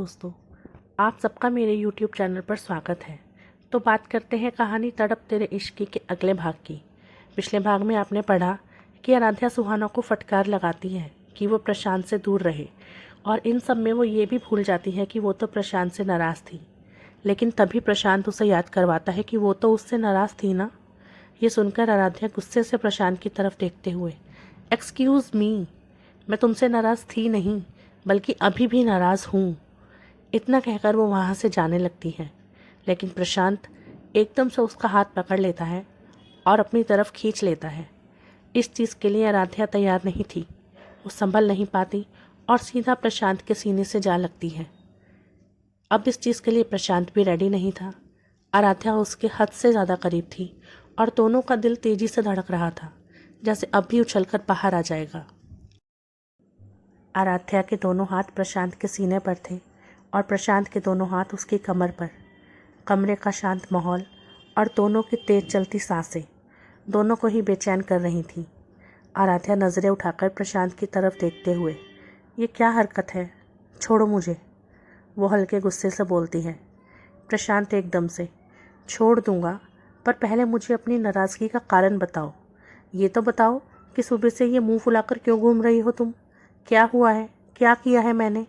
दोस्तों, आप सबका मेरे यूट्यूब चैनल पर स्वागत है। तो बात करते हैं कहानी तड़प तेरे इश्क के अगले भाग की। पिछले भाग में आपने पढ़ा कि आराध्या सुहाना को फटकार लगाती है कि वो प्रशांत से दूर रहे, और इन सब में वो ये भी भूल जाती है कि वो तो प्रशांत से नाराज़ थी। लेकिन तभी प्रशांत उसे याद करवाता है कि वो तो उससे नाराज़ थी ना। ये सुनकर आराध्या गुस्से से प्रशांत की तरफ देखते हुए, एक्सक्यूज़ मी, मैं तुमसे नाराज़ थी नहीं, बल्कि अभी भी नाराज़ हूँ, इतना कहकर वो वहाँ से जाने लगती है। लेकिन प्रशांत एकदम से उसका हाथ पकड़ लेता है और अपनी तरफ खींच लेता है। इस चीज़ के लिए आराध्या तैयार नहीं थी। वो संभल नहीं पाती और सीधा प्रशांत के सीने से जा लगती है। अब इस चीज़ के लिए प्रशांत भी रेडी नहीं था। आराध्या उसके हद से ज़्यादा करीब थी और दोनों का दिल तेज़ी से धड़क रहा था, जैसे अब भी उछलकर बाहर आ जाएगा। आराध्या के दोनों हाथ प्रशांत के सीने पर थे और प्रशांत के दोनों हाथ उसकी कमर पर। कमरे का शांत माहौल और दोनों की तेज चलती सांसें दोनों को ही बेचैन कर रही थीं। आराध्या नज़रें उठाकर प्रशांत की तरफ देखते हुए, ये क्या हरकत है, छोड़ो मुझे, वो हल्के गुस्से से बोलती है। प्रशांत एकदम से, छोड़ दूंगा, पर पहले मुझे अपनी नाराज़गी का कारण बताओ। ये तो बताओ कि सुबह से ये मुंह फुलाकर क्यों घूम रही हो तुम? क्या हुआ है? क्या किया है मैंने?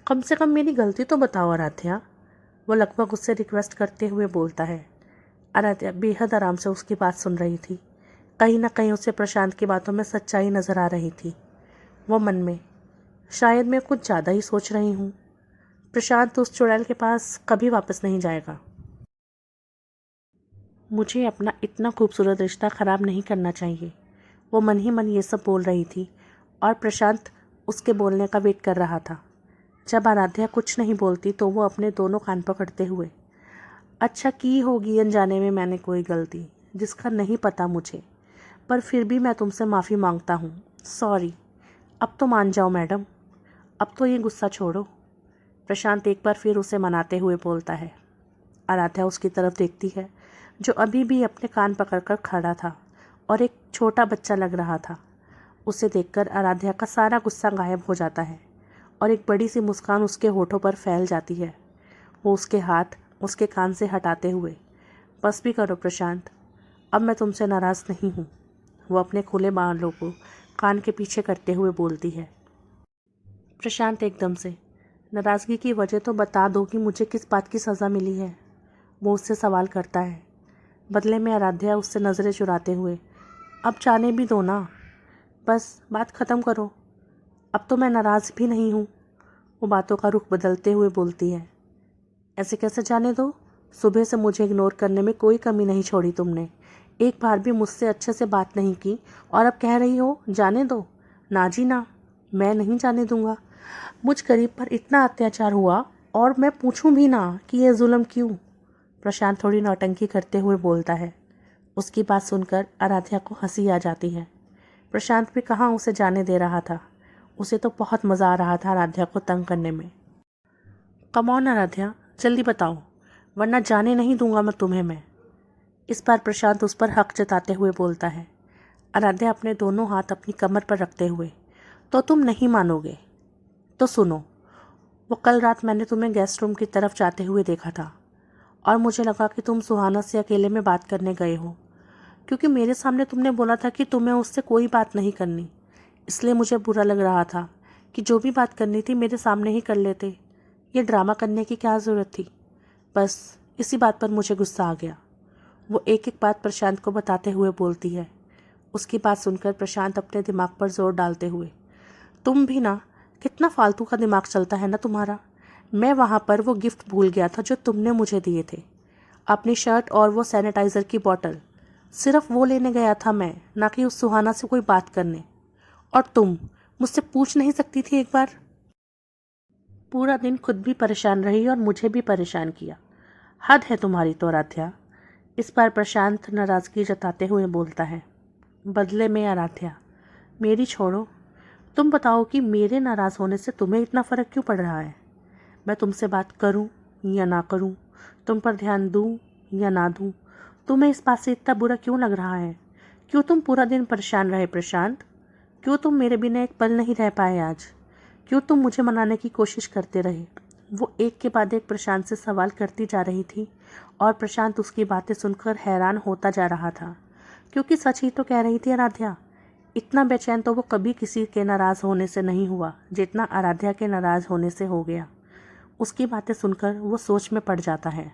कम से कम मेरी गलती तो बताओ आराध्या, वो लगभग उससे रिक्वेस्ट करते हुए बोलता है। आराध्या बेहद आराम से उसकी बात सुन रही थी। कहीं ना कहीं उसे प्रशांत की बातों में सच्चाई नजर आ रही थी। वो मन में, शायद मैं कुछ ज़्यादा ही सोच रही हूँ। प्रशांत उस चुड़ैल के पास कभी वापस नहीं जाएगा। मुझे अपना इतना खूबसूरत रिश्ता ख़राब नहीं करना चाहिए। वो मन ही मन ये सब बोल रही थी और प्रशांत उसके बोलने का वेट कर रहा था। जब आराध्या कुछ नहीं बोलती तो वो अपने दोनों कान पकड़ते हुए, अच्छा की होगी अनजाने में मैंने कोई गलती जिसका नहीं पता मुझे, पर फिर भी मैं तुमसे माफ़ी मांगता हूँ, सॉरी। अब तो मान जाओ मैडम, अब तो ये गुस्सा छोड़ो, प्रशांत एक बार फिर उसे मनाते हुए बोलता है। आराध्या उसकी तरफ देखती है, जो अभी भी अपने कान पकड़कर खड़ा था और एक छोटा बच्चा लग रहा था। उसे देखकर आराध्या का सारा गुस्सा गायब हो जाता है और एक बड़ी सी मुस्कान उसके होठों पर फैल जाती है। वो उसके हाथ उसके कान से हटाते हुए, बस भी करो प्रशांत, अब मैं तुमसे नाराज़ नहीं हूँ, वो अपने खुले बालों को कान के पीछे करते हुए बोलती है। प्रशांत एकदम से, नाराज़गी की वजह तो बता दो कि मुझे किस बात की सज़ा मिली है, वो उससे सवाल करता है। बदले में आराध्या उससे नज़रें चुराते हुए, अब जाने भी दो ना, बस बात ख़त्म करो, अब तो मैं नाराज़ भी नहीं हूँ, वो बातों का रुख बदलते हुए बोलती है। ऐसे कैसे जाने दो? सुबह से मुझे इग्नोर करने में कोई कमी नहीं छोड़ी तुमने, एक बार भी मुझसे अच्छे से बात नहीं की और अब कह रही हो जाने दो? ना जी ना, मैं नहीं जाने दूंगा। मुझ गरीब पर इतना अत्याचार हुआ और मैं पूछूं भी ना कि ये जुल्म क्यों? प्रशांत थोड़ी नौटंकी करते हुए बोलता है। उसकी बात सुनकर आराध्या को हंसी आ जाती है। प्रशांत भी कहाँ उसे जाने दे रहा था, उसे तो बहुत मज़ा आ रहा था आराध्या को तंग करने में। कम ऑन आराध्या, जल्दी बताओ, वरना जाने नहीं दूंगा मैं तुम्हें। मैं इस बार प्रशांत उस पर हक जताते हुए बोलता है। आराध्या अपने दोनों हाथ अपनी कमर पर रखते हुए, तो तुम नहीं मानोगे तो सुनो, वो कल रात मैंने तुम्हें गेस्ट रूम की तरफ जाते हुए देखा था और मुझे लगा कि तुम सुहाना से अकेले में बात करने गए हो, क्योंकि मेरे सामने तुमने बोला था कि तुम्हें उससे कोई बात नहीं करनी। इसलिए मुझे बुरा लग रहा था कि जो भी बात करनी थी मेरे सामने ही कर लेते। ये ड्रामा करने की क्या ज़रूरत थी? बस इसी बात पर मुझे गुस्सा आ गया, वो एक एक बात प्रशांत को बताते हुए बोलती है। उसकी बात सुनकर प्रशांत अपने दिमाग पर जोर डालते हुए, तुम भी ना, कितना फालतू का दिमाग चलता है ना तुम्हारा। मैं वहाँ पर वो गिफ्ट भूल गया था जो तुमने मुझे दिए थे, अपनी शर्ट और वो सैनिटाइज़र की बॉटल, सिर्फ वो लेने गया था मैं, ना कि उस सुहाना से कोई बात करने। और तुम मुझसे पूछ नहीं सकती थी एक बार? पूरा दिन खुद भी परेशान रही और मुझे भी परेशान किया। हद है तुम्हारी तो आराध्या, इस बार प्रशांत नाराज़गी जताते हुए बोलता है। बदले में आराध्या, मेरी छोड़ो, तुम बताओ कि मेरे नाराज़ होने से तुम्हें इतना फ़र्क क्यों पड़ रहा है? मैं तुमसे बात करूं या ना करूं, तुम पर ध्यान दूं या ना दूं, तुम्हें इस बात से इतना बुरा क्यों लग रहा है? क्यों तुम पूरा दिन परेशान रहे प्रशांत? क्यों तुम मेरे बिना एक पल नहीं रह पाए आज? क्यों तुम मुझे मनाने की कोशिश करते रहे? वो एक के बाद एक प्रशांत से सवाल करती जा रही थी और प्रशांत उसकी बातें सुनकर हैरान होता जा रहा था, क्योंकि सच ही तो कह रही थी आराध्या। इतना बेचैन तो वो कभी किसी के नाराज़ होने से नहीं हुआ जितना आराध्या के नाराज़ होने से हो गया। उसकी बातें सुनकर वो सोच में पड़ जाता है।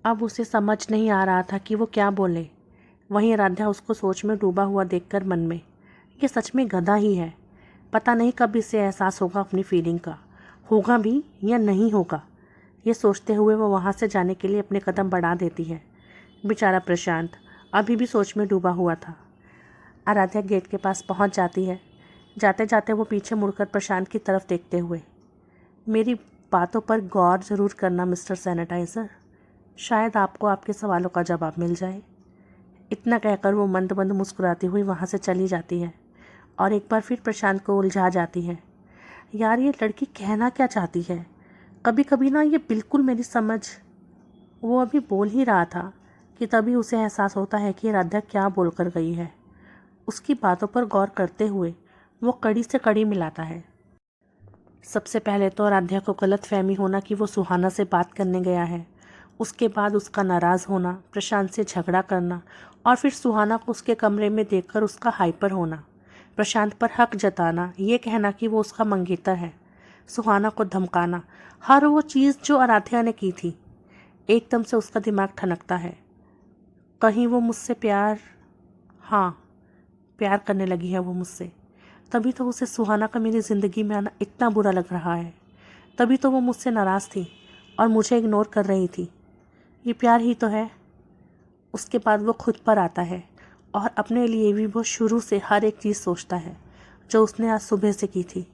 अब उसे समझ नहीं आ रहा था कि वो क्या बोले। वहीं आराध्या उसको सोच में डूबा हुआ देखकर मन में, ये सच में गधा ही है, पता नहीं कब इसे एहसास होगा अपनी फीलिंग का, होगा भी या नहीं होगा। ये सोचते हुए वो वहाँ से जाने के लिए अपने कदम बढ़ा देती है। बेचारा प्रशांत अभी भी सोच में डूबा हुआ था। आराध्या गेट के पास पहुँच जाती है। जाते जाते वो पीछे मुड़कर प्रशांत की तरफ देखते हुए, मेरी बातों पर गौर ज़रूर करना मिस्टर सैनिटाइज़र, शायद आपको आपके सवालों का जवाब मिल जाए। इतना कहकर वो मंद मंद मुस्कुराती हुई वहाँ से चली जाती है और एक बार फिर प्रशांत को उलझा जाती है। यार ये लड़की कहना क्या चाहती है, कभी कभी ना ये बिल्कुल मेरी समझ। वो अभी बोल ही रहा था कि तभी उसे एहसास होता है कि आराध्या क्या बोल कर गई है। उसकी बातों पर गौर करते हुए वो कड़ी से कड़ी मिलाता है। सबसे पहले तो आराध्या को गलतफहमी होना कि वो सुहाना से बात करने गया है, उसके बाद उसका नाराज़ होना, प्रशांत से झगड़ा करना और फिर सुहाना को उसके कमरे में देखकर उसका हाइपर होना, प्रशांत पर हक जताना, ये कहना कि वो उसका मंगेतर है, सुहाना को धमकाना, हर वो चीज़ जो आराध्या ने की थी। एकदम से उसका दिमाग ठनकता है, कहीं वो मुझसे हाँ, प्यार करने लगी है वो मुझसे। तभी तो उसे सुहाना का मेरी ज़िंदगी में आना इतना बुरा लग रहा है। तभी तो वो मुझसे नाराज़ थी और मुझे इग्नोर कर रही थी। ये प्यार ही तो है। उसके बाद वो खुद पर आता है और अपने लिए भी वो शुरू से हर एक चीज़ सोचता है जो उसने आज सुबह से की थी।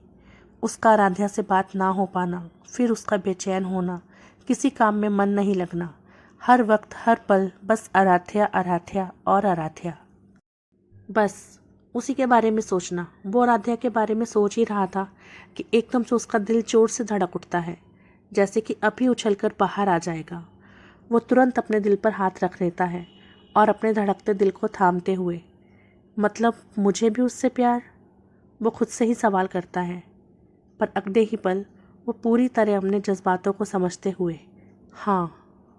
उसका आराध्या से बात ना हो पाना, फिर उसका बेचैन होना, किसी काम में मन नहीं लगना, हर वक्त हर पल बस आराध्या आराध्या और आराध्या, बस उसी के बारे में सोचना। वो आराध्या के बारे में सोच ही रहा था कि एकदम से उसका दिल जोर से धड़क उठता है, जैसे कि अभी उछलकर बाहर आ जाएगा। वो तुरंत अपने दिल पर हाथ रख लेता है और अपने धड़कते दिल को थामते हुए, मतलब मुझे भी उससे प्यार? वो खुद से ही सवाल करता है, पर अगले ही पल वो पूरी तरह अपने जज्बातों को समझते हुए, हाँ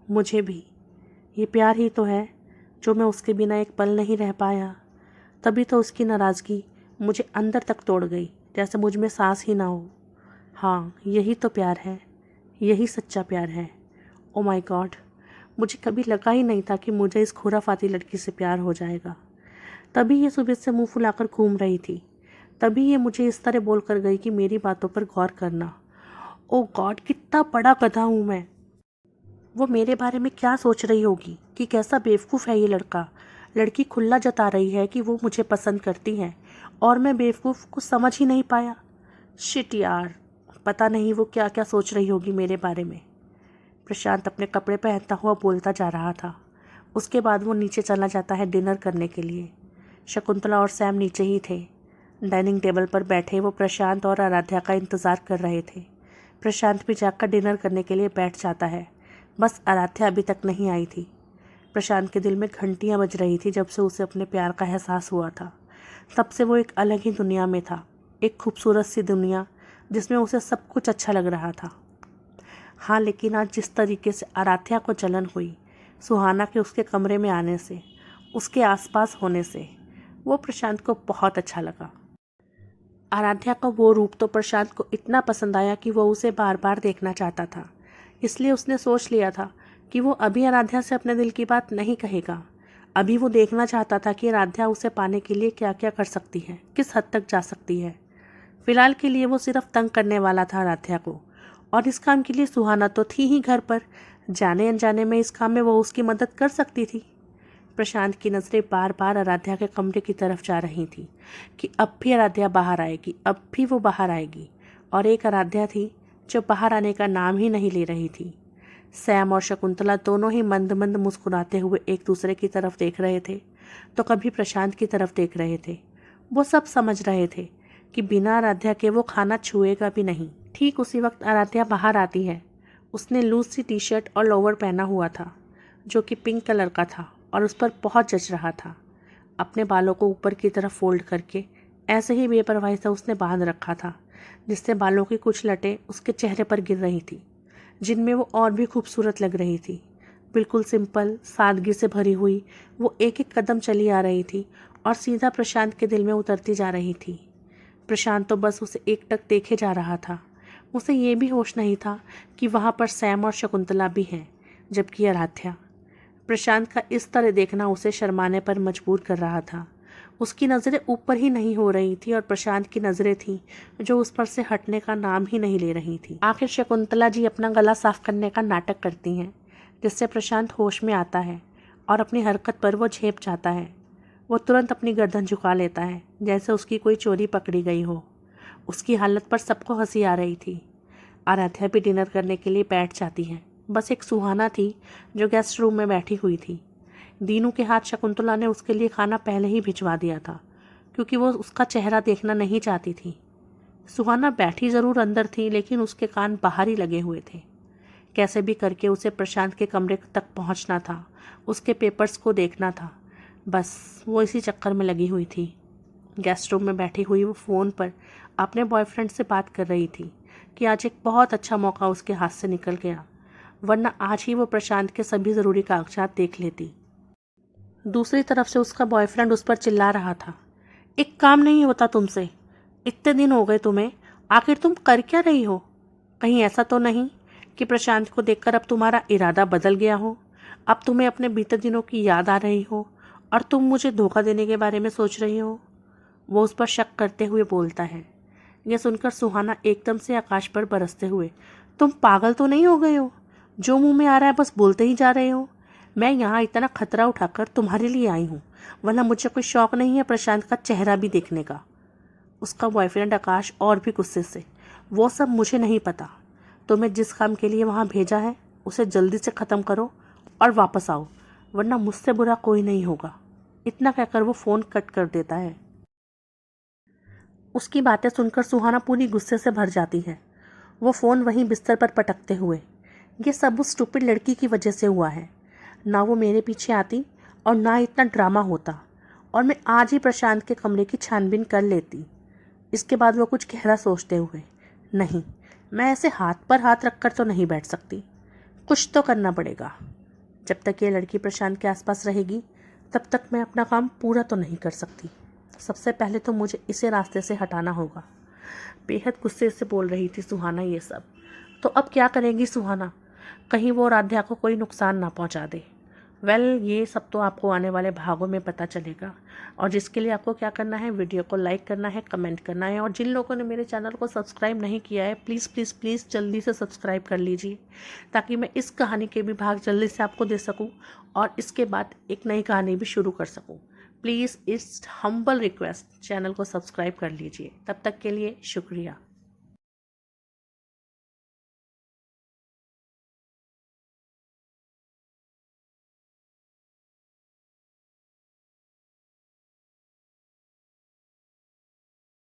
मुझे भी, ये प्यार ही तो है जो मैं उसके बिना एक पल नहीं रह पाया। तभी तो उसकी नाराज़गी मुझे अंदर तक तोड़ गई, जैसे मुझ में सांस ही ना हो। हाँ यही तो प्यार है, यही सच्चा प्यार है। ओ माय गॉड, मुझे कभी लगा ही नहीं था कि मुझे इस खुराफाती लड़की से प्यार हो जाएगा। तभी ये सुबह से मुंह फुलाकर घूम रही थी, तभी ये मुझे इस तरह बोल कर गई कि मेरी बातों पर गौर करना। ओ गॉड, कितना बड़ा गधा हूँ मैं। वो मेरे बारे में क्या सोच रही होगी कि कैसा बेवकूफ़ है ये लड़का। लड़की खुला जता रही है कि वो मुझे पसंद करती है और मैं बेवकूफ़ को समझ ही नहीं पाया। शिट यार, पता नहीं वो क्या क्या सोच रही होगी मेरे बारे में। प्रशांत अपने कपड़े पहनता हुआ बोलता जा रहा था। उसके बाद वो नीचे चला जाता है डिनर करने के लिए। शकुंतला और सैम नीचे ही थे। डाइनिंग टेबल पर बैठे वो प्रशांत और आराध्या का इंतज़ार कर रहे थे। प्रशांत भी जाकर डिनर करने के लिए बैठ जाता है, बस आराध्या अभी तक नहीं आई थी। प्रशांत के दिल में घंटियां बज रही थी जब से उसे अपने प्यार का एहसास हुआ था। तब से वो एक अलग ही दुनिया में था, एक खूबसूरत सी दुनिया जिसमें उसे सब कुछ अच्छा लग रहा था। हाँ, लेकिन आज जिस तरीके से आराध्या को जलन हुई सुहाना के उसके कमरे में आने से, उसके आसपास होने से, वो प्रशांत को बहुत अच्छा लगा। आराध्या का वो रूप तो प्रशांत को इतना पसंद आया कि वो उसे बार बार देखना चाहता था। इसलिए उसने सोच लिया था कि वो अभी आराध्या से अपने दिल की बात नहीं कहेगा। अभी वो देखना चाहता था कि आराध्या उसे पाने के लिए क्या क्या कर सकती है, किस हद तक जा सकती है। फिलहाल के लिए वो सिर्फ तंग करने वाला था आराध्या को, और इस काम के लिए सुहाना तो थी ही घर पर। जाने अनजाने में इस काम में वो उसकी मदद कर सकती थी। प्रशांत की नज़रें बार बार आराध्या के कमरे की तरफ जा रही थी कि अब भी आराध्या बाहर आएगी, अब भी वो बाहर आएगी। और एक आराध्या थी जो बाहर आने का नाम ही नहीं ले रही थी। सैम और शकुंतला दोनों ही मंद मंद मुस्कुराते हुए एक दूसरे की तरफ देख रहे थे, तो कभी प्रशांत की तरफ देख रहे थे। वो सब समझ रहे थे कि बिना आराध्या के वो खाना छुएगा भी नहीं। ठीक उसी वक्त आराध्या बाहर आती है। उसने लूज सी टी शर्ट और लोअर पहना हुआ था जो कि पिंक कलर का था और उस पर बहुत जच रहा था। अपने बालों को ऊपर की तरफ फोल्ड करके ऐसे ही बेपरवाही से उसने बांध रखा था, जिससे बालों की कुछ लटें उसके चेहरे पर गिर रही थी। जिनमें वो और भी खूबसूरत लग रही थी। बिल्कुल सिंपल, सादगी से भरी हुई वो एक एक कदम चली आ रही थी और सीधा प्रशांत के दिल में उतरती जा रही थी। प्रशांत तो बस उसे एकटक देखे जा रहा था। उसे ये भी होश नहीं था कि वहाँ पर सैम और शकुंतला भी हैं, जबकि आराध्या। प्रशांत का इस तरह देखना उसे शर्माने पर मजबूर कर रहा था। उसकी नज़रें ऊपर ही नहीं हो रही थी और प्रशांत की नज़रें थीं जो उस पर से हटने का नाम ही नहीं ले रही थी। आखिर शकुंतला जी अपना गला साफ करने का नाटक करती हैं, जिससे प्रशांत होश में आता है और अपनी हरकत पर वो झेप जाता है। वो तुरंत अपनी गर्दन झुका लेता है, जैसे उसकी कोई चोरी पकड़ी गई हो। उसकी हालत पर सबको हंसी आ रही थी। आराध्या भी डिनर करने के लिए बैठ जाती है। बस एक सुहाना थी जो गेस्ट रूम में बैठी हुई थी। दीनू के हाथ शकुंतला ने उसके लिए खाना पहले ही भिजवा दिया था, क्योंकि वो उसका चेहरा देखना नहीं चाहती थी। सुहाना बैठी ज़रूर अंदर थी, लेकिन उसके कान बाहर ही लगे हुए थे। कैसे भी करके उसे प्रशांत के कमरे तक पहुंचना था, उसके पेपर्स को देखना था। बस वो इसी चक्कर में लगी हुई थी। गेस्ट रूम में बैठी हुई वो फ़ोन पर अपने बॉयफ्रेंड से बात कर रही थी कि आज एक बहुत अच्छा मौका उसके हाथ से निकल गया, वरना आज ही वो प्रशांत के सभी ज़रूरी कागजात देख लेती। दूसरी तरफ से उसका बॉयफ्रेंड उस पर चिल्ला रहा था, एक काम नहीं होता तुमसे, इतने दिन हो गए तुम्हें, आखिर तुम कर क्या रही हो? कहीं ऐसा तो नहीं कि प्रशांत को देखकर अब तुम्हारा इरादा बदल गया हो, अब तुम्हें अपने बीते दिनों की याद आ रही हो और तुम मुझे धोखा देने के बारे में सोच रही हो? वो उस पर शक करते हुए बोलता है। यह सुनकर सुहाना एकदम से आकाश पर बरसते हुए, तुम पागल तो नहीं हो गए हो? जो मुंह में आ रहा है बस बोलते ही जा रहे हो। मैं यहाँ इतना खतरा उठाकर तुम्हारे लिए आई हूँ, वरना मुझे कोई शौक नहीं है प्रशांत का चेहरा भी देखने का। उसका बॉयफ्रेंड आकाश और भी गुस्से से, वो सब मुझे नहीं पता, तुम्हें जिस काम के लिए वहाँ भेजा है उसे जल्दी से ख़त्म करो और वापस आओ, वरना मुझसे बुरा कोई नहीं होगा। इतना कहकर वो फ़ोन कट कर देता है। उसकी बातें सुनकर सुहाना पूरी गुस्से से भर जाती है। वो फ़ोन वहीं बिस्तर पर पटकते हुए, ये सब उस स्टूपिड लड़की की वजह से हुआ है। ना वो मेरे पीछे आती और ना इतना ड्रामा होता, और मैं आज ही प्रशांत के कमरे की छानबीन कर लेती। इसके बाद वो कुछ गहरा सोचते हुए, नहीं, मैं ऐसे हाथ पर हाथ रखकर तो नहीं बैठ सकती, कुछ तो करना पड़ेगा। जब तक ये लड़की प्रशांत के आसपास रहेगी तब तक मैं अपना काम पूरा तो नहीं कर सकती। सबसे पहले तो मुझे इसे रास्ते से हटाना होगा। बेहद गुस्से से बोल रही थी सुहाना ये सब। तो अब क्या करेगी सुहाना? कहीं वो राध्या को कोई नुकसान ना पहुंचा दे। ये सब तो आपको आने वाले भागों में पता चलेगा, और जिसके लिए आपको क्या करना है, वीडियो को लाइक करना है, कमेंट करना है, और जिन लोगों ने मेरे चैनल को सब्सक्राइब नहीं किया है प्लीज़ प्लीज़ प्लीज़ जल्दी से सब्सक्राइब कर लीजिए, ताकि मैं इस कहानी के भी भाग जल्दी से आपको दे सकूं और इसके बाद एक नई कहानी भी शुरू कर सकूं। प्लीज़ इस हम्बल रिक्वेस्ट, चैनल को सब्सक्राइब कर लीजिए। तब तक के लिए शुक्रिया।